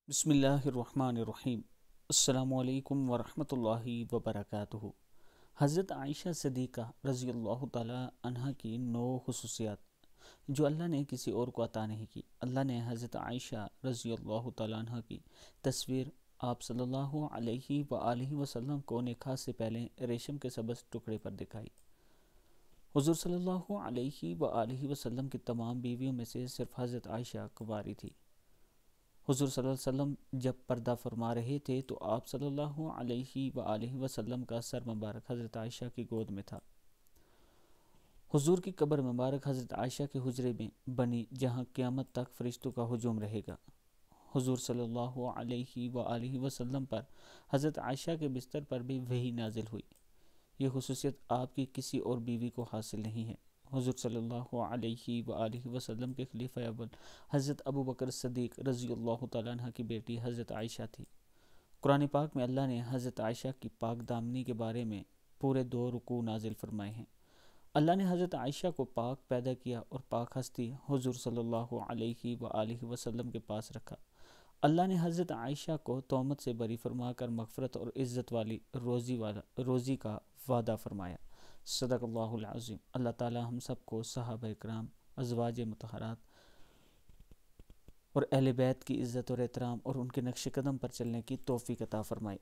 بسم اللہ الرحمن الرحیم۔ السلام علیکم ورحمۃ اللہ وبرکاتہ۔ حضرت عائشہ صدیقہ رضی اللہ تعالیٰ عنہ کی 9 خصوصیات جو اللہ نے کسی اور کو عطا نہیں کی۔ اللہ نے حضرت عائشہ رضی اللہ تعالیٰ عنہ کی تصویر آپ صلی اللہ علیہ وآلہ وسلم کو نکاح سے پہلے ریشم کے سبز ٹکڑے پر دکھائی۔ حضور صلی اللہ علیہ وآلہ وسلم کی تمام بیویوں میں سے صرف حضرت عائشہ کنواری تھی۔ حضور صلی اللہ علیہ وسلم جب پردہ فرما رہے تھے تو آپ صلی اللہ علیہ وآلہ وسلم کا سر مبارک حضرت عائشہ کی گود میں تھا۔ حضور کی قبر مبارک حضرت عائشہ کے حجرے میں بنی جہاں قیامت تک فرشتوں کا ہجوم رہے گا۔ حضور صلی اللہ علیہ وآلہ وسلم پر حضرت عائشہ کے بستر پر بھی وحی نازل ہوئی۔ یہ خصوصیت آپ کی کسی اور بیوی کو حاصل نہیں ہے۔ حضور صلی اللہ علیہ وآلہ وسلم کے خلیفہ اول حضرت ابو بکر صدیق رضی اللہ تعالیٰ عنہ کی بیٹی حضرت عائشہ تھی۔ قرآن پاک میں اللہ نے حضرت عائشہ کی پاک دامنی کے بارے میں پورے 2 رکوع نازل فرمائے ہیں۔ اللہ نے حضرت عائشہ کو پاک پیدا کیا اور پاک ہستی حضور صلی اللہ علیہ وآلہ وسلم کے پاس رکھا۔ اللہ نے حضرت عائشہ کو تہمت سے بری فرما کر مغفرت اور عزت والی روزی کا وعدہ فرمایا۔ صدق اللہ العظیم۔ اللہ تعالی ہم سب کو صحابہ کرام، ازواج مطہرات اور اہل بیت کی عزت اور احترام اور ان کے نقش قدم پر چلنے کی توفیق عطا فرمائے۔